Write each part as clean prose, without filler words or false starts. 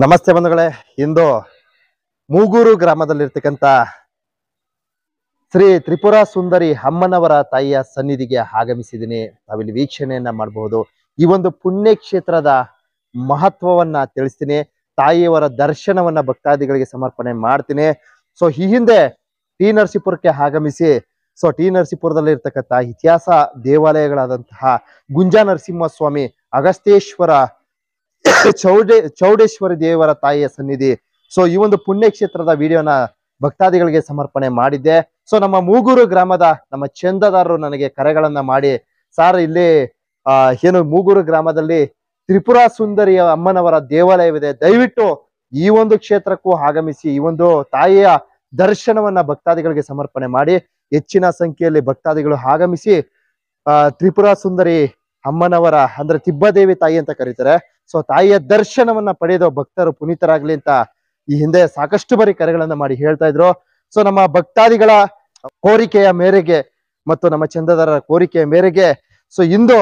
ನಮಸ್ತೆ ಬಂಧುಗಳೇ. ಇಂದು ಮೂಗೂರು ಗ್ರಾಮದಲ್ಲಿರ್ತಕ್ಕಂಥ ಶ್ರೀ ತ್ರಿಪುರ ಸುಂದರಿ ಅಮ್ಮನವರ ತಾಯಿಯ ಸನ್ನಿಧಿಗೆ ಆಗಮಿಸಿದ್ದೀನಿ. ನಾವಿಲ್ಲಿ ವೀಕ್ಷಣೆಯನ್ನ ಮಾಡಬಹುದು. ಈ ಒಂದು ಪುಣ್ಯ ಕ್ಷೇತ್ರದ ಮಹತ್ವವನ್ನ ತಿಳಿಸ್ತೀನಿ. ತಾಯಿಯವರ ದರ್ಶನವನ್ನ ಭಕ್ತಾದಿಗಳಿಗೆ ಸಮರ್ಪಣೆ ಮಾಡ್ತೀನಿ. ಸೊ ಈ ಹಿಂದೆ ಟಿ ನರಸೀಪುರಕ್ಕೆ ಆಗಮಿಸಿ ಟಿ ನರಸೀಪುರದಲ್ಲಿ ಇರ್ತಕ್ಕಂಥ ಇತಿಹಾಸ ದೇವಾಲಯಗಳಾದಂತಹ ಗುಂಜಾ ನರಸಿಂಹಸ್ವಾಮಿ, ಅಗಸ್ತೇಶ್ವರ, ಚೌಡೇಶ್ವರಿ ದೇವರ ತಾಯಿಯ ಸನ್ನಿಧಿ, ಈ ಒಂದು ಪುಣ್ಯ ಕ್ಷೇತ್ರದ ವಿಡಿಯೋನ ಭಕ್ತಾದಿಗಳಿಗೆ ಸಮರ್ಪಣೆ ಮಾಡಿದ್ದೆ. ನಮ್ಮ ಮೂಗೂರು ಗ್ರಾಮದ ನಮ್ಮ ಚಂದದಾರರು ನನಗೆ ಕರೆಗಳನ್ನ ಮಾಡಿ, ಸಾರ್ ಇಲ್ಲಿ ಏನು ಮೂಗೂರು ಗ್ರಾಮದಲ್ಲಿ ತ್ರಿಪುರ ಸುಂದರಿಯ ಅಮ್ಮನವರ ದೇವಾಲಯವಿದೆ, ದಯವಿಟ್ಟು ಈ ಒಂದು ಕ್ಷೇತ್ರಕ್ಕೂ ಆಗಮಿಸಿ ಈ ಒಂದು ತಾಯಿಯ ದರ್ಶನವನ್ನ ಭಕ್ತಾದಿಗಳಿಗೆ ಸಮರ್ಪಣೆ ಮಾಡಿ. ಹೆಚ್ಚಿನ ಸಂಖ್ಯೆಯಲ್ಲಿ ಭಕ್ತಾದಿಗಳು ಆಗಮಿಸಿ ತ್ರಿಪುರ ಸುಂದರಿ ಅಮ್ಮನವರ ಅಂದ್ರೆ ತಿಬ್ಬದೇವಿ ತಾಯಿ ಅಂತ ಕರೀತಾರೆ, ತಾಯಿಯ ದರ್ಶನವನ್ನ ಪಡೆದು ಭಕ್ತರು ಪುನೀತರಾಗ್ಲಿ ಅಂತ ಈ ಹಿಂದೆ ಸಾಕಷ್ಟು ಬಾರಿ ಕರೆಗಳನ್ನ ಮಾಡಿ ಹೇಳ್ತಾ ಇದ್ರು. ನಮ್ಮ ಭಕ್ತಾದಿಗಳ ಕೋರಿಕೆಯ ಮೇರೆಗೆ ಮತ್ತು ನಮ್ಮ ಚಂದದಾರರ ಕೋರಿಕೆಯ ಮೇರೆಗೆ ಇಂದು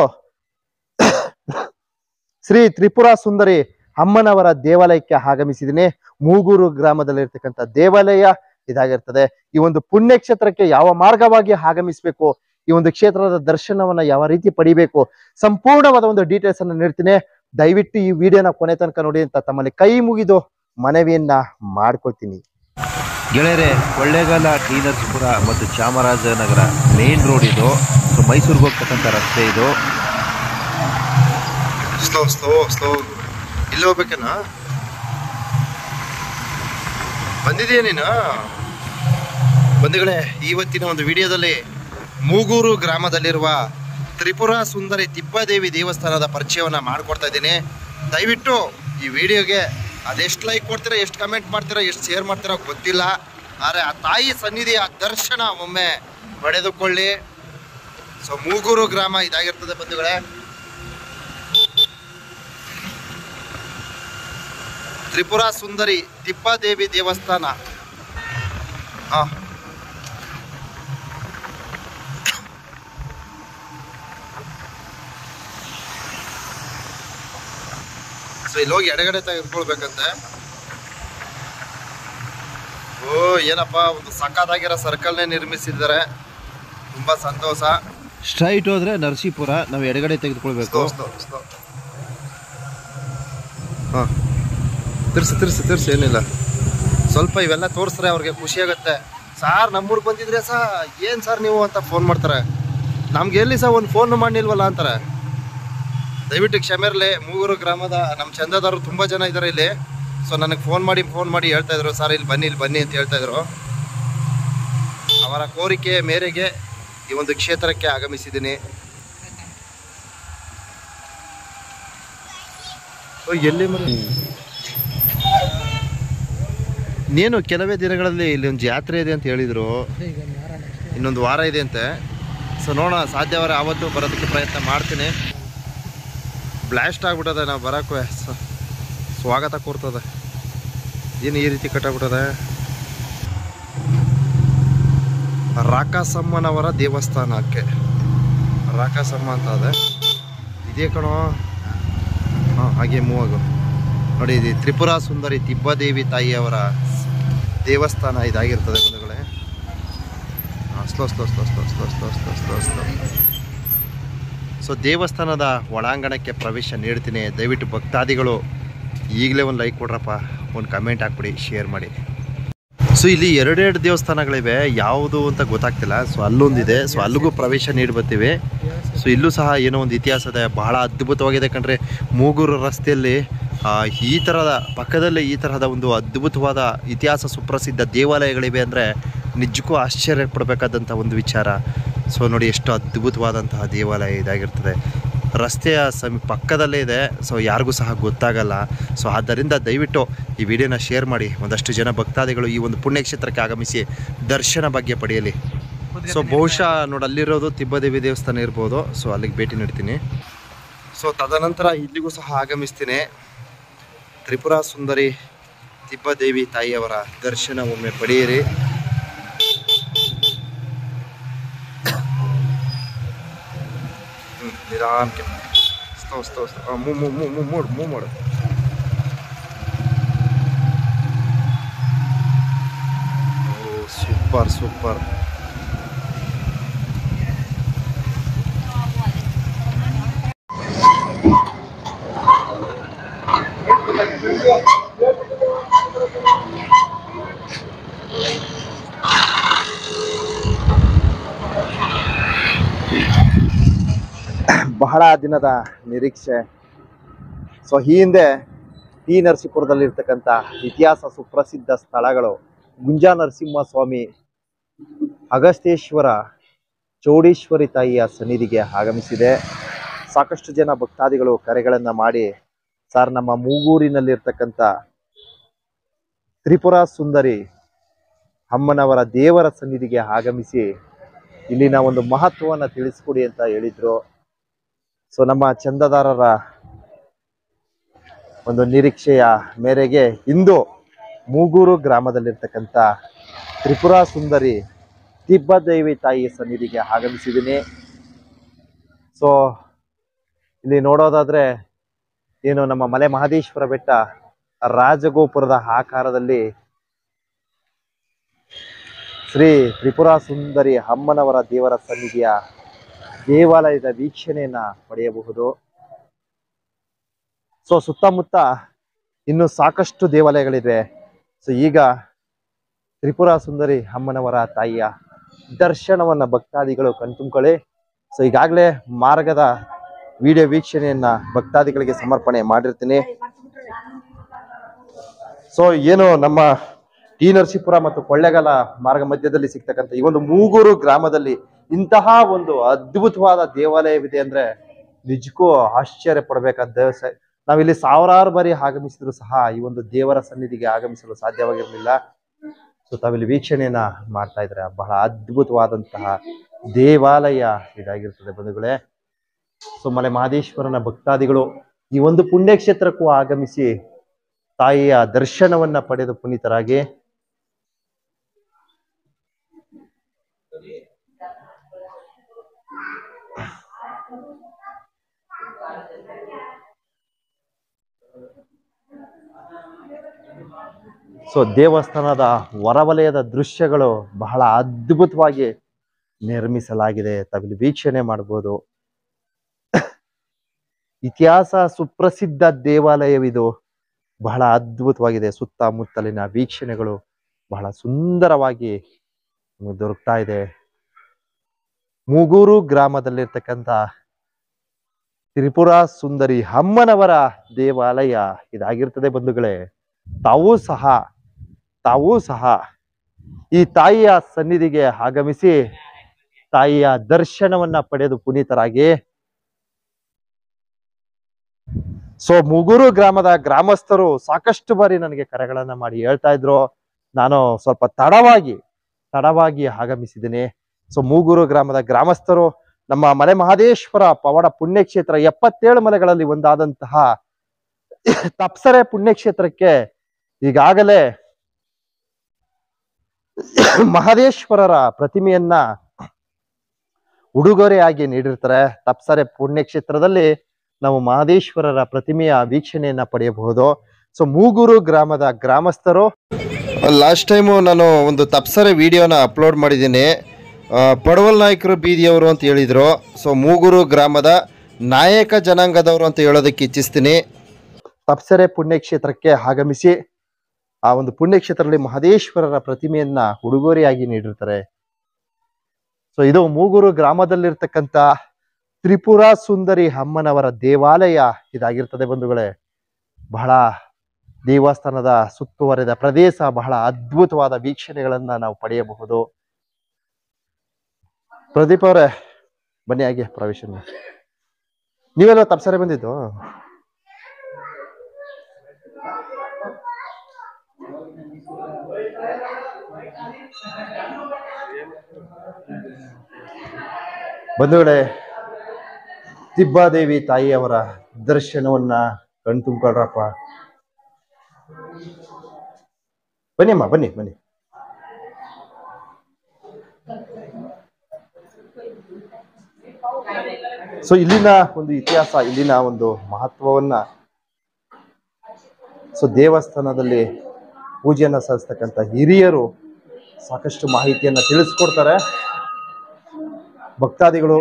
ಶ್ರೀ ತ್ರಿಪುರ ಸುಂದರಿ ಅಮ್ಮನವರ ದೇವಾಲಯಕ್ಕೆ ಆಗಮಿಸಿದ್ದೀನಿ. ಮೂಗೂರು ಗ್ರಾಮದಲ್ಲಿರ್ತಕ್ಕಂಥ ದೇವಾಲಯ ಇದಾಗಿರ್ತದೆ. ಈ ಒಂದು ಪುಣ್ಯ ಕ್ಷೇತ್ರಕ್ಕೆ ಯಾವ ಮಾರ್ಗವಾಗಿ ಆಗಮಿಸಬೇಕು, ಈ ಒಂದು ಕ್ಷೇತ್ರದ ದರ್ಶನವನ್ನ ಯಾವ ರೀತಿ ಪಡಿಬೇಕು, ಸಂಪೂರ್ಣವಾದ ಒಂದು ಡೀಟೇಲ್ಸ್ ಅನ್ನ ನೀಡ್ತೀನಿ. ದಯವಿಟ್ಟು ಈ ವಿಡಿಯೋನ ಕೊನೆ ತನಕ ನೋಡಿ ಅಂತ ತಮ್ಮಲ್ಲಿ ಕೈ ಮುಗಿದು ಮನವಿಯನ್ನ ಮಾಡ್ಕೊಳ್ತೀನಿ. ಗೆಳೆಯರೆ, ಕೊಳ್ಳೇಗಾಲ, ಟಿ ನರಸೀಪುರ ಮತ್ತು ಚಾಮರಾಜನಗರ ಮೇನ್ ರೋಡ್ ಇದು. ಮೈಸೂರಿಗೆ ಹೋಗ್ತಕ್ಕಂಥ ರಸ್ತೆ ಇದು. ಸ್ಲೋ ಇಲ್ಲಿ ಹೋಗ್ಬೇಕೇನಾ? ಬಂದಿದೆಯಾ ನೀನು? ಬಂಧುಗಳೇ, ಇವತ್ತಿನ ಒಂದು ವಿಡಿಯೋದಲ್ಲಿ ಮೂಗೂರು ಗ್ರಾಮದಲ್ಲಿರುವ ತ್ರಿಪುರ ಸುಂದರಿ ತಿಬ್ಬದೇವಿ ದೇವಸ್ಥಾನದ ಪರಿಚಯವನ್ನ ಮಾಡ್ಕೊಡ್ತಾ ಇದ್ದೀನಿ. ದಯವಿಟ್ಟು ಈ ವಿಡಿಯೋಗೆ ಅದೆಷ್ಟು ಲೈಕ್ ಕೊಡ್ತೀರಾ, ಎಷ್ಟು ಕಮೆಂಟ್ ಮಾಡ್ತೀರಾ, ಎಷ್ಟು ಶೇರ್ ಮಾಡ್ತೀರಾ ಗೊತ್ತಿಲ್ಲ, ಆದರೆ ಆ ತಾಯಿ ಸನ್ನಿಧಿಯ ದರ್ಶನ ಒಮ್ಮೆ ಪಡೆದುಕೊಳ್ಳಿ. ಮೂಗೂರು ಗ್ರಾಮ ಇದಾಗಿರ್ತದೆ ಬಂಧುಗಳೇ. ತ್ರಿಪುರ ಸುಂದರಿ ತಿಬ್ಬದೇವಿ ದೇವಸ್ಥಾನ. ಇಲ್ಲಿ ಹೋಗಿ ಎಡಗಡೆ ತೆಗೆದುಕೊಳ್ಬೇಕಂತೆ. ಏನಪ್ಪಾ, ಒಂದು ಸಕ್ಕತ್ತಾಗಿರೋ ಸರ್ಕಲ್ನೇ ನಿರ್ಮಿಸಿದ್ದಾರೆ, ತುಂಬಾ ಸಂತೋಷ. ಸ್ಟ್ರೈಟ್ ಹೋದ್ರೆ ನರಸೀಪುರ, ನಾವು ಎಡಗಡೆ ತೆಗೆದುಕೊಳ್ಬೇಕು. ತಿರ್ಸಿ ಏನಿಲ್ಲ, ಸ್ವಲ್ಪ ಇವೆಲ್ಲ ತೋರಿಸ್ರೆ ಅವ್ರಿಗೆ ಖುಷಿ ಆಗುತ್ತೆ. ಸಾರ್ ನಮ್ಮೂರಿಗೆ ಬಂದಿದ್ರೆ ಏನ್ ಸರ್ ನೀವು ಅಂತ ಫೋನ್ ಮಾಡ್ತಾರೆ. ನಮ್ಗೆ ಎಲ್ಲಿ ಒಂದು ಫೋನ್ ಮಾಡಿಲ್ವಲ್ಲ ಅಂತಾರೆ. ದಯವಿಟ್ಟು ಕ್ಷಮೆ ಇರಲಿ. ಮೂಗೂರು ಗ್ರಾಮದ ನಮ್ಮ ಚಂದದಾರರು ತುಂಬ ಜನ ಇದ್ದಾರೆ ಇಲ್ಲಿ. ನನಗೆ ಫೋನ್ ಮಾಡಿ ಹೇಳ್ತಾ ಇದ್ರು, ಸರ್ ಇಲ್ಲಿ ಬನ್ನಿ ಅಂತ ಹೇಳ್ತಾ ಇದ್ರು. ಅವರ ಕೋರಿಕೆ ಮೇರೆಗೆ ಈ ಒಂದು ಕ್ಷೇತ್ರಕ್ಕೆ ಆಗಮಿಸಿದ್ದೀನಿ. ಎಲ್ಲಿ ನೀನು ಕೆಲವೇ ದಿನಗಳಲ್ಲಿ ಇಲ್ಲಿ ಒಂದು ಜಾತ್ರೆ ಇದೆ ಅಂತ ಹೇಳಿದ್ರು, ಇನ್ನೊಂದು ವಾರ ಇದೆ ಅಂತೆ. ನೋಡೋಣ, ಸಾಧ್ಯವಾರ ಆವತ್ತು ಬರೋದಕ್ಕೆ ಪ್ರಯತ್ನ ಮಾಡ್ತೀನಿ. ಬ್ಲಾಸ್ಟ್ ಆಗ್ಬಿಟ್ಟದೆ, ನಾವು ಬರೋಕ್ಕೆ ಸ್ವಾಗತ ಕೋರ್ತದೆ. ಏನು ಈ ರೀತಿ ಕಟ್ಟಾಗ್ಬಿಟ್ಟದೆ. ರಾಕಾಸಮ್ಮನವರ ದೇವಸ್ಥಾನಕ್ಕೆ, ರಾಕಾಸಮ್ಮ ಅಂತ ಅದೇ ಇದೇ ಕಣೋ. ಹಾಗೆ ಮೂವಾಗು ನೋಡಿ, ಇದು ತ್ರಿಪುರ ಸುಂದರಿ ತಿಬ್ಬದೇವಿ ತಾಯಿಯವರ ದೇವಸ್ಥಾನ ಇದಾಗಿರ್ತದೆ ಬಂಧುಗಳೇ. ದೇವಸ್ಥಾನದ ಒಳಾಂಗಣಕ್ಕೆ ಪ್ರವೇಶ ನೀಡ್ತೀನಿ. ದಯವಿಟ್ಟು ಭಕ್ತಾದಿಗಳು ಈಗಲೇ ಒಂದು ಲೈಕ್ ಕೊಡ್ರಪ್ಪ, ಒಂದು ಕಮೆಂಟ್ ಹಾಕ್ಬಿಡಿ, ಶೇರ್ ಮಾಡಿ. ಇಲ್ಲಿ ಎರಡೆರಡು ದೇವಸ್ಥಾನಗಳಿವೆ, ಯಾವುದು ಅಂತ ಗೊತ್ತಾಗ್ತಿಲ್ಲ. ಅಲ್ಲೊಂದಿದೆ, ಅಲ್ಲಿಗೂ ಪ್ರವೇಶ ನೀಡಿ ಬರ್ತೀವಿ. ಇಲ್ಲೂ ಸಹ ಏನೋ ಒಂದು ಇತಿಹಾಸದ ಬಹಳ ಅದ್ಭುತವಾಗಿದೆ ಕಣ್ರಿ. ಮೂಗೂರು ರಸ್ತೆಯಲ್ಲಿ ಈ ಥರದ ಪಕ್ಕದಲ್ಲಿ ಈ ತರಹದ ಒಂದು ಅದ್ಭುತವಾದ ಇತಿಹಾಸ ಸುಪ್ರಸಿದ್ಧ ದೇವಾಲಯಗಳಿವೆ ಅಂದರೆ ನಿಜಕ್ಕೂ ಆಶ್ಚರ್ಯ ಪಡಬೇಕಾದಂಥ ಒಂದು ವಿಚಾರ. ನೋಡಿ, ಎಷ್ಟು ಅದ್ಭುತವಾದಂತಹ ದೇವಾಲಯ ಇದಾಗಿರ್ತದೆ. ರಸ್ತೆಯ ಪಕ್ಕದಲ್ಲೇ ಇದೆ, ಯಾರಿಗೂ ಸಹ ಗೊತ್ತಾಗಲ್ಲ. ಆದ್ದರಿಂದ ದಯವಿಟ್ಟು ಈ ವಿಡಿಯೋನ ಶೇರ್ ಮಾಡಿ, ಒಂದಷ್ಟು ಜನ ಭಕ್ತಾದಿಗಳು ಈ ಒಂದು ಪುಣ್ಯಕ್ಷೇತ್ರಕ್ಕೆ ಆಗಮಿಸಿ ದರ್ಶನ ಭಾಗ್ಯ ಪಡೆಯಲಿ. ಬಹುಶಃ ನೋಡಿ, ಅಲ್ಲಿರೋದು ತಿಬ್ಬದೇವಿ ದೇವಸ್ಥಾನ ಇರ್ಬೋದು. ಅಲ್ಲಿಗೆ ಭೇಟಿ ನೀಡ್ತೀನಿ. ತದನಂತರ ಇಲ್ಲಿಗೂ ಸಹ ಆಗಮಿಸ್ತೀನಿ. ತ್ರಿಪುರ ಸುಂದರಿ ತಿಬ್ಬದೇವಿ ತಾಯಿಯವರ ದರ್ಶನ ಒಮ್ಮೆ ಪಡೆಯಿರಿ. ನಿಧಾನಕ್ಕೆ ಮೂವ್ ಮಾಡು. Super super. ಬಹಳ ದಿನದ ನಿರೀಕ್ಷೆ. ಸೊ ಈ ಹಿಂದೆ ಟಿ ನರಸೀಪುರದಲ್ಲಿರ್ತಕ್ಕಂಥ ಇತಿಹಾಸ ಸುಪ್ರಸಿದ್ಧ ಸ್ಥಳಗಳು ಗುಂಜಾ ನರಸಿಂಹಸ್ವಾಮಿ, ಅಗಸ್ತೇಶ್ವರ, ಚೌಡೇಶ್ವರಿ ತಾಯಿಯ ಸನ್ನಿಧಿಗೆ ಆಗಮಿಸಿದೆ. ಸಾಕಷ್ಟು ಜನ ಭಕ್ತಾದಿಗಳು ಕರೆಗಳನ್ನು ಮಾಡಿ, ಸರ್ ನಮ್ಮ ಮೂಗೂರಿನಲ್ಲಿರ್ತಕ್ಕಂಥ ತ್ರಿಪುರ ಸುಂದರಿ ಅಮ್ಮನವರ ದೇವರ ಸನ್ನಿಧಿಗೆ ಆಗಮಿಸಿ ಇಲ್ಲಿನ ಒಂದು ಮಹತ್ವವನ್ನು ತಿಳಿಸ್ಕೊಡಿ ಅಂತ ಹೇಳಿದ್ರು. ಸೊ ನಮ್ಮ ಚಂದದಾರರ ಒಂದು ನಿರೀಕ್ಷೆಯ ಮೇರೆಗೆ ಇಂದು ಮೂಗೂರು ಗ್ರಾಮದಲ್ಲಿರ್ತಕ್ಕಂಥ ತ್ರಿಪುರ ಸುಂದರಿ ತಿಬ್ಬದೇವಿ ತಾಯಿ ಸನ್ನಿಧಿಗೆ ಆಗಮಿಸಿದ್ದೀನಿ. ಸೊ ಇಲ್ಲಿ ನೋಡೋದಾದ್ರೆ ಏನು ನಮ್ಮ ಮಲೆ ಮಹದೇಶ್ವರ ಬೆಟ್ಟ ರಾಜಗೋಪುರದ ಆಕಾರದಲ್ಲಿ ಶ್ರೀ ತ್ರಿಪುರ ಸುಂದರಿ ಅಮ್ಮನವರ ದೇವರ ಸನ್ನಿಧಿಯ ದೇವಾಲಯದ ವೀಕ್ಷಣೆಯನ್ನ ಪಡೆಯಬಹುದು. ಸೊ ಸುತ್ತಮುತ್ತ ಇನ್ನು ಸಾಕಷ್ಟು ದೇವಾಲಯಗಳಿವೆ. ಸೊ ಈಗ ತ್ರಿಪುರ ಸುಂದರಿ ಅಮ್ಮನವರ ತಾಯಿಯ ದರ್ಶನವನ್ನ ಭಕ್ತಾದಿಗಳು ಕಣ್ತುಂಬ್ಕೊಳ್ಳಿ. ಸೊ ಈಗಾಗಲೇ ಮಾರ್ಗದ ವಿಡಿಯೋ ವೀಕ್ಷಣೆಯನ್ನ ಭಕ್ತಾದಿಗಳಿಗೆ ಸಮರ್ಪಣೆ ಮಾಡಿರ್ತೀನಿ. ಸೊ ಏನು ನಮ್ಮ ಟಿ ನರಸೀಪುರ ಮತ್ತು ಕೊಳ್ಳೇಗಾಲ ಮಾರ್ಗ ಮಧ್ಯದಲ್ಲಿ ಸಿಗ್ತಕ್ಕಂಥ ಈ ಒಂದು ಮೂಗೂರು ಗ್ರಾಮದಲ್ಲಿ ಇಂತಹ ಒಂದು ಅದ್ಭುತವಾದ ದೇವಾಲಯವಿದೆ ಅಂದ್ರೆ ನಿಜಕ್ಕೂ ಆಶ್ಚರ್ಯ ಪಡಬೇಕಾದ ದೇವಸ್ಥಾನ. ನಾವಿಲ್ಲಿ ಸಾವಿರಾರು ಬಾರಿ ಆಗಮಿಸಿದ್ರು ಸಹ ಈ ಒಂದು ದೇವರ ಸನ್ನಿಧಿಗೆ ಆಗಮಿಸಲು ಸಾಧ್ಯವಾಗಿರಲಿಲ್ಲ. ಸೊ ತಾವಿಲ್ಲಿ ವೀಕ್ಷಣೆಯನ್ನ ಮಾಡ್ತಾ ಇದ್ರೆ ಬಹಳ ಅದ್ಭುತವಾದಂತಹ ದೇವಾಲಯ ಇದಾಗಿರ್ತದೆ ಬಂಧುಗಳೇ. ಸೊ ಮಲೆ ಮಹದೇಶ್ವರನ ಭಕ್ತಾದಿಗಳು ಈ ಒಂದು ಪುಣ್ಯಕ್ಷೇತ್ರಕ್ಕೂ ಆಗಮಿಸಿ ತಾಯಿಯ ದರ್ಶನವನ್ನ ಪಡೆದು ಪುನೀತರಾಗಿ ಸೊ ದೇವಸ್ಥಾನದ ಹೊರವಲಯದ ದೃಶ್ಯಗಳು ಬಹಳ ಅದ್ಭುತವಾಗಿ ನಿರ್ಮಿಸಲಾಗಿದೆ. ತಾವಿಲ್ಲಿ ವೀಕ್ಷಣೆ ಮಾಡಬಹುದು. ಇತಿಹಾಸ ಸುಪ್ರಸಿದ್ಧ ದೇವಾಲಯವಿದು. ಬಹಳ ಅದ್ಭುತವಾಗಿದೆ. ಸುತ್ತಮುತ್ತಲಿನ ವೀಕ್ಷಣೆಗಳು ಬಹಳ ಸುಂದರವಾಗಿ ದೊರಕ್ತಾ ಇದೆ. ಮೂಗೂರು ಗ್ರಾಮದಲ್ಲಿರ್ತಕ್ಕಂಥ ತ್ರಿಪುರ ಸುಂದರಿ ಅಮ್ಮನವರ ದೇವಾಲಯ ಇದಾಗಿರ್ತದೆ ಬಂಧುಗಳೇ. ತಾವೂ ಸಹ ಈ ತಾಯಿಯ ಸನ್ನಿಧಿಗೆ ಆಗಮಿಸಿ ತಾಯಿಯ ದರ್ಶನವನ್ನ ಪಡೆದು ಪುನೀತರಾಗಿ. ಸೊ ಮೂಗೂರು ಗ್ರಾಮದ ಗ್ರಾಮಸ್ಥರು ಸಾಕಷ್ಟು ಬಾರಿ ನನಗೆ ಕರೆಗಳನ್ನ ಮಾಡಿ ಹೇಳ್ತಾ ಇದ್ರು. ನಾನು ಸ್ವಲ್ಪ ತಡವಾಗಿ ಆಗಮಿಸಿದ್ದೀನಿ. ಸೊ ಮೂಗೂರು ಗ್ರಾಮದ ಗ್ರಾಮಸ್ಥರು ನಮ್ಮ ಮಲೆ ಮಹದೇಶ್ವರ ಪವಾಡ ಪುಣ್ಯಕ್ಷೇತ್ರ 77 ಮಲೆಗಳಲ್ಲಿ ಒಂದಾದಂತಹ ತಪ್ಸರೆ ಪುಣ್ಯಕ್ಷೇತ್ರಕ್ಕೆ ಈಗಾಗಲೇ ಮಹದೇಶ್ವರರ ಪ್ರತಿಮೆಯನ್ನ ಉಡುಗೊರೆಯಾಗಿ ನೀಡಿರ್ತಾರೆ. ತಪ್ಸರೆ ಪುಣ್ಯಕ್ಷೇತ್ರದಲ್ಲಿ ನಾವು ಮಹದೇಶ್ವರರ ಪ್ರತಿಮೆಯ ವೀಕ್ಷಣೆಯನ್ನ ಪಡೆಯಬಹುದು. ಸೊ ಮೂಗೂರು ಗ್ರಾಮದ ಗ್ರಾಮಸ್ಥರು ಲಾಸ್ಟ್ ಟೈಮು ನಾನು ಒಂದು ತಪ್ಸರೆ ವಿಡಿಯೋನ ಅಪ್ಲೋಡ್ ಮಾಡಿದ್ದೀನಿ. ಪಡವಲ್ ನಾಯಕರು ಬೀದಿಯವರು ಅಂತ ಹೇಳಿದರು. ಸೊ ಮೂಗೂರು ಗ್ರಾಮದ ನಾಯಕ ಜನಾಂಗದವರು ಅಂತ ಹೇಳೋದಕ್ಕೆ ಇಚ್ಛಿಸ್ತೀನಿ. ತಪ್ಸರೆ ಪುಣ್ಯಕ್ಷೇತ್ರಕ್ಕೆ ಆಗಮಿಸಿ ಆ ಒಂದು ಪುಣ್ಯಕ್ಷೇತ್ರದಲ್ಲಿ ಮಹದೇಶ್ವರರ ಪ್ರತಿಮೆಯನ್ನ ಉಡುಗೊರೆಯಾಗಿ ನೀಡಿರ್ತಾರೆ. ಸೊ ಇದು ಮೂಗೂರು ಗ್ರಾಮದಲ್ಲಿರ್ತಕ್ಕಂಥ ತ್ರಿಪುರ ಸುಂದರಿ ಅಮ್ಮನವರ ದೇವಾಲಯ ಇದಾಗಿರ್ತದೆ ಬಂಧುಗಳೇ. ಬಹಳ ದೇವಸ್ಥಾನದ ಸುತ್ತುವರೆದ ಪ್ರದೇಶ, ಬಹಳ ಅದ್ಭುತವಾದ ವೀಕ್ಷಣೆಗಳನ್ನ ನಾವು ಪಡೆಯಬಹುದು. ಪ್ರದೀಪ್ ಅವರೇ ಬನ್ನಿ, ಹಾಗೆ ಪ್ರವೇಶ. ನೀವೆಲ್ಲ ತಪ್ಸರೆ ಬಂದಿದ್ದು? ಬಂಧುಗಳೇ, ತಿಬ್ಬಾದೇವಿ ತಾಯಿಯವರ ದರ್ಶನವನ್ನ ಕಣ್ತುಂಬ್ಕೊಳ್ರಪ್ಪ. ಬನ್ನಿ ಅಮ್ಮ, ಬನ್ನಿ ಬನ್ನಿ. ಸೊ ಇಲ್ಲಿನ ಒಂದು ಇತಿಹಾಸ, ಇಲ್ಲಿನ ಒಂದು ಮಹತ್ವವನ್ನ, ಸೊ ದೇವಸ್ಥಾನದಲ್ಲಿ ಪೂಜೆಯನ್ನ ಸಲ್ಲಿಸ್ತಕ್ಕಂಥ ಹಿರಿಯರು ಸಾಕಷ್ಟು ಮಾಹಿತಿಯನ್ನು ತಿಳಿಸ್ಕೊಡ್ತಾರೆ. ಭಕ್ತಾದಿಗಳು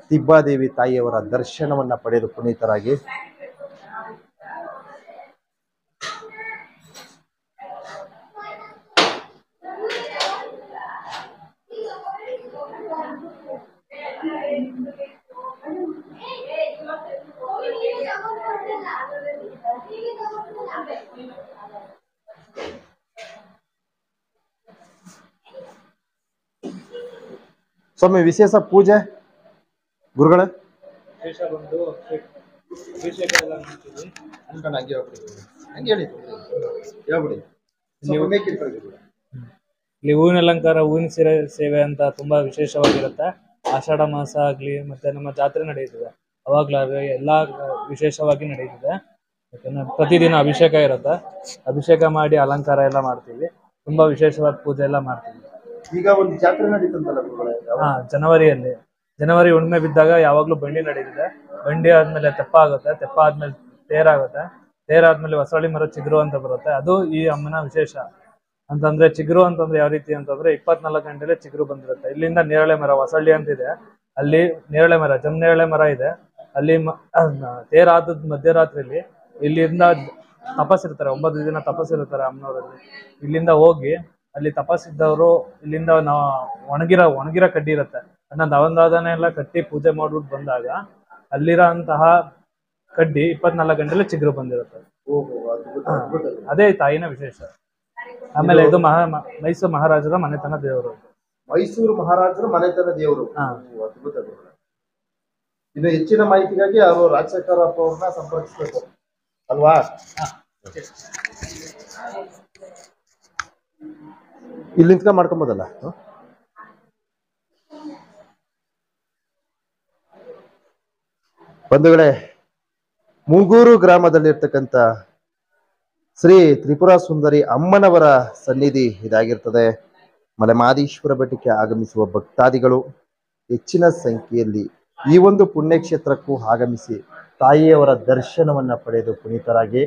ತಿಬ್ಬಾದೇವಿ ತಾಯಿಯವರ ದರ್ಶನವನ್ನ ಪಡೆದು ಪುನೀತರಾಗಿ ಸ್ವಾಮಿ ವಿಶೇಷ ಪೂಜೆ ಗುರುಗಳ ವಿಶೇಷ ಬಂದು ಅಭಿಷೇಕ ಎಲ್ಲ ಮಾಡ್ತೀವಿ. ಇಲ್ಲಿ ಹೂವಿನ ಅಲಂಕಾರ, ಹೂವಿನ ಸೇವೆ ಅಂತ ತುಂಬಾ ವಿಶೇಷವಾಗಿರುತ್ತೆ. ಆಷಾಢ ಮಾಸ ಆಗ್ಲಿ ಮತ್ತೆ ನಮ್ಮ ಜಾತ್ರೆ ನಡೆಯುತ್ತದೆ, ಅವಾಗ್ಲಾದ್ರೆ ಎಲ್ಲಾ ವಿಶೇಷವಾಗಿ ನಡೆಯುತ್ತದೆ. ಯಾಕಂದ್ರೆ ಪ್ರತಿದಿನ ಅಭಿಷೇಕ ಇರುತ್ತೆ. ಅಭಿಷೇಕ ಮಾಡಿ ಅಲಂಕಾರ ಎಲ್ಲ ಮಾಡ್ತೀವಿ. ತುಂಬಾ ವಿಶೇಷವಾದ ಪೂಜೆ ಎಲ್ಲ ಮಾಡ್ತೀವಿ. ಈಗ ಒಂದು ಜಾತ್ರೆ ನಡೀತಂತಲ್ಲ ಗುರುಗಳೇ? ಜನವರಿಯಲ್ಲಿ, ಜನವರಿ ಹುಣ್ಣಿಮೆ ಬಿದ್ದಾಗ ಯಾವಾಗ್ಲೂ ಬಂಡಿ ನಡೀತಿದೆ. ಬಂಡಿ ಆದ್ಮೇಲೆ ತೆಪ್ಪ ಆಗುತ್ತೆ, ತೆಪ್ಪ ಆದ್ಮೇಲೆ ತೇರಾಗುತ್ತೆ, ತೇರಾದ್ಮೇಲೆ ಹೊಸಳ್ಳಿ ಮರ ಚಿಗುರು ಅಂತ ಬರುತ್ತೆ. ಅದು ಈ ಅಮ್ಮನ ವಿಶೇಷ ಅಂತಂದ್ರೆ. ಚಿಗುರು ಅಂತಂದ್ರೆ ಯಾವ ರೀತಿ ಅಂತಂದ್ರೆ 24 ಗಂಟೆಲೆ ಚಿಗುರು ಬಂದಿರುತ್ತೆ. ಇಲ್ಲಿಂದ ನೇರಳೆ ಮರ ಹೊಸಳ್ಳಿ ಅಂತಿದೆ, ಅಲ್ಲಿ ನೇರಳೆ ಮರ, ನೇರಳೆ ಮರ ಇದೆ. ಅಲ್ಲಿ ತೇರಾದ ಮಧ್ಯರಾತ್ರಿಯಲ್ಲಿ ಇಲ್ಲಿಂದ ತಪಸ್ಸಿರ್ತಾರೆ, 9 ದಿನ ತಪಸ್ಸಿರ್ತಾರೆ ಅಮ್ಮನವರಲ್ಲಿ. ಇಲ್ಲಿಂದ ಹೋಗಿ ಅಲ್ಲಿ ತಪಸ್ಸಿದ್ದವರು ಇಲ್ಲಿಂದ ಒಣಗಿರೋ ಕಡ್ಡಿ ಇರುತ್ತೆ, ಅದನ್ನ ದವಂದಾದನೆ ಎಲ್ಲ ಕಟ್ಟಿ ಪೂಜೆ ಮಾಡ್ಬಿಟ್ಟು ಬಂದಾಗ ಅಲ್ಲಿರೋಂತಹ ಕಡ್ಡಿ 24 ಗಂಟೆಲೆ ಚಿಗುರು ಬಂದಿರುತ್ತೆ. ಅದೇ ತಾಯಿನ ವಿಶೇಷ. ಆಮೇಲೆ ಇದು ಮೈಸೂರು ಮಹಾರಾಜರ ಮನೆತನ ದೇವರು. ಮೈಸೂರು ಮಹಾರಾಜರ ಮನೆತನ ದೇವರು. ಅದ್ಭುತ. ಇನ್ನು ಹೆಚ್ಚಿನ ಮಾಹಿತಿಗಾಗಿ ಅವರು ರಾಜಶೇಖರಪ್ಪ ಅವ್ರನ್ನ ಸಂಪರ್ಕಿಸಬೇಕು ಅಲ್ವಾ? ಇಲ್ಲಿ ನಿಂತ್ಕೊಂಡ್ ಮಾಡ್ಕೊಬೋದಲ್ಲ. ಬಂಧುಗಳೇ, ಮೂಗೂರು ಗ್ರಾಮದಲ್ಲಿರ್ತಕ್ಕಂಥ ಶ್ರೀ ತ್ರಿಪುರ ಸುಂದರಿ ಅಮ್ಮನವರ ಸನ್ನಿಧಿ ಇದಾಗಿರ್ತದೆ. ಮಲೆಮಹದೇಶ್ವರ ಬೆಟ್ಟಕ್ಕೆ ಆಗಮಿಸುವ ಭಕ್ತಾದಿಗಳು ಹೆಚ್ಚಿನ ಸಂಖ್ಯೆಯಲ್ಲಿ ಈ ಒಂದು ಪುಣ್ಯಕ್ಷೇತ್ರಕ್ಕೂ ಆಗಮಿಸಿ ತಾಯಿಯವರ ದರ್ಶನವನ್ನ ಪಡೆದು ಪುನೀತರಾಗಿ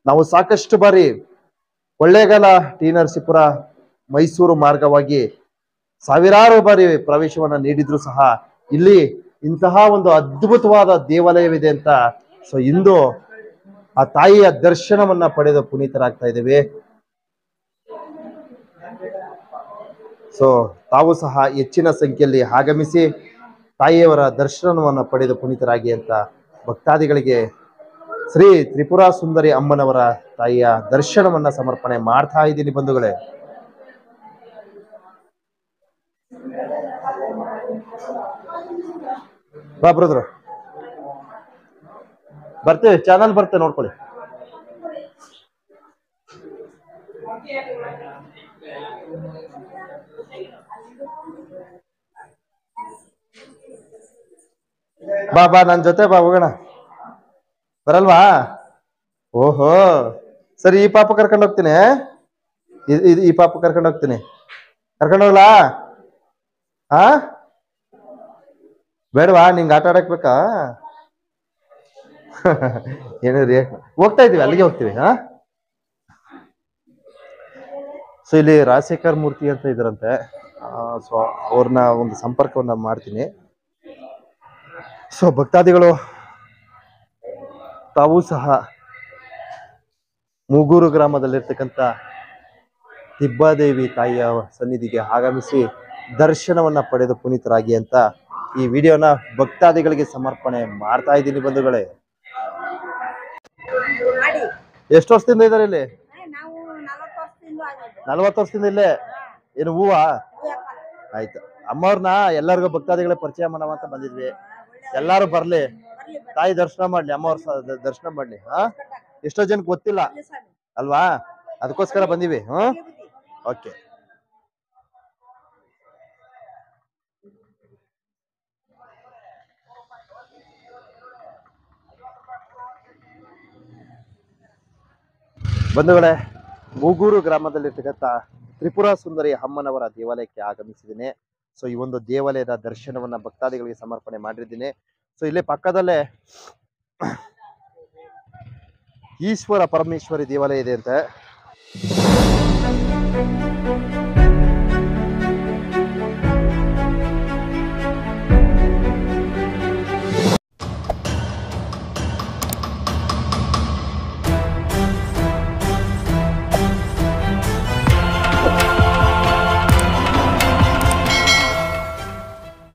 ನಾವು ಸಾಕಷ್ಟು ಬಾರಿ ಕೊಳ್ಳೇಗಾಲ, ಟಿ ನರಸೀಪುರ, ಮೈಸೂರು ಮಾರ್ಗವಾಗಿ ಸಾವಿರಾರು ಬಾರಿ ಪ್ರವೇಶವನ್ನ ನೀಡಿದ್ರು ಸಹ ಇಲ್ಲಿ ಇಂತಹ ಒಂದು ಅದ್ಭುತವಾದ ದೇವಾಲಯವಿದೆ ಅಂತ ಇಂದು ಆ ತಾಯಿಯ ದರ್ಶನವನ್ನ ಪಡೆದು ಪುನೀತರಾಗ್ತಾ ಇದ್ದೇವೆ. ತಾವು ಸಹ ಹೆಚ್ಚಿನ ಸಂಖ್ಯೆಯಲ್ಲಿ ಆಗಮಿಸಿ ತಾಯಿಯವರ ದರ್ಶನವನ್ನು ಪಡೆದು ಪುನೀತರಾಗಿ ಅಂತ ಭಕ್ತಾದಿಗಳಿಗೆ ಶ್ರೀ ತ್ರಿಪುರ ಸುಂದರಿ ಅಮ್ಮನವರ ತಾಯಿಯ ದರ್ಶನವನ್ನ ಸಮರ್ಪಣೆ ಮಾಡ್ತಾ ಇದ್ದೀನಿ ಬಂಧುಗಳೇ. ಬಾ ಬ್ರದರ್, ಬರ್ತೇವೆ, ಚಾನಲ್ ಬರ್ತೇವೆ, ನೋಡ್ಕೊಳ್ಳಿ. ಬಾ ಬಾ, ನನ್ನ ಜೊತೆ ಬಾ, ಹೋಗೋಣ. ಬರಲ್ವಾ? ಓಹೋ, ಸರಿ, ಈ ಪಾಪ ಕರ್ಕೊಂಡು ಹೋಗ್ತೀನಿ. ಈ ಪಾಪ ಕರ್ಕೊಂಡು ಹೋಗ್ತೀನಿ. ಕರ್ಕೊಂಡು ಹೋಗ್ಲಾ? ಹಾ, ಬೇಡವಾ? ನಿಂಗೆ ಆಟ ಆಡಕ್ ಬೇಕಾ? ಏನ್ರಿ, ಹೋಗ್ತಾ ಇದೀವಿ, ಅಲ್ಲಿಗೆ ಹೋಗ್ತೀವಿ. ಹಾ, ಇಲ್ಲಿ ರಾಜಶೇಖರ್ ಮೂರ್ತಿ ಅಂತ ಇದ್ರಂತೆ. ಅವ್ರನ್ನ ಒಂದು ಸಂಪರ್ಕವನ್ನ ಮಾಡ್ತೀನಿ. ಭಕ್ತಾದಿಗಳು ತಾವು ಸಹ ಮೂಗೂರು ಗ್ರಾಮದಲ್ಲಿರ್ತಕ್ಕಂಥ ತಿಬ್ಬಾದೇವಿ ತಾಯಿಯ ಸನ್ನಿಧಿಗೆ ಆಗಮಿಸಿ ದರ್ಶನವನ್ನ ಪಡೆದು ಪುನೀತರಾಗಿ ಅಂತ ಈ ವಿಡಿಯೋನ ಭಕ್ತಾದಿಗಳಿಗೆ ಸಮರ್ಪಣೆ ಮಾಡ್ತಾ ಇದ್ದೀನಿ ಬಂಧುಗಳೇ. ಎಷ್ಟು ವರ್ಷದಿಂದ ಇದ್ದಾರೆ ಇಲ್ಲಿ? 40 ವರ್ಷದಿಂದ ಇಲ್ಲೇ. ಏನು ಹೂವ? ಆಯ್ತು. ಅಮ್ಮವ್ರನ್ನ ಎಲ್ಲರಿಗೂ ಭಕ್ತಾದಿಗಳ ಪರಿಚಯ ಮಾಡೋಣ ಅಂತ ಬಂದಿದ್ವಿ. ಎಲ್ಲಾರು ಬರ್ಲಿ, ತಾಯಿ ದರ್ಶನ ಮಾಡ್ಲಿ, ಅಮ್ಮವ್ರ ದರ್ಶನ ಮಾಡ್ಲಿ. ಎಷ್ಟೋ ಜನಕ್ಕೆ ಗೊತ್ತಿಲ್ಲ ಅಲ್ವಾ? ಅದಕ್ಕೋಸ್ಕರ ಬಂದಿವಿ. ಓಕೆ. ಬಂಧುಗಳೇ, ಮೂಗೂರು ಗ್ರಾಮದಲ್ಲಿರ್ತಕ್ಕಂಥ ತ್ರಿಪುರ ಸುಂದರಿ ಅಮ್ಮನವರ ದೇವಾಲಯಕ್ಕೆ ಆಗಮಿಸಿದ್ದೀನಿ. ಈ ಒಂದು ದೇವಾಲಯದ ದರ್ಶನವನ್ನ ಭಕ್ತಾದಿಗಳಿಗೆ ಸಮರ್ಪಣೆ ಮಾಡಿದ್ದೀನಿ. ಇಲ್ಲೇ ಪಕ್ಕದಲ್ಲೇ ಈಶ್ವರ ಪರಮೇಶ್ವರಿ ದೇವಾಲಯ ಇದೆ ಅಂತೆ.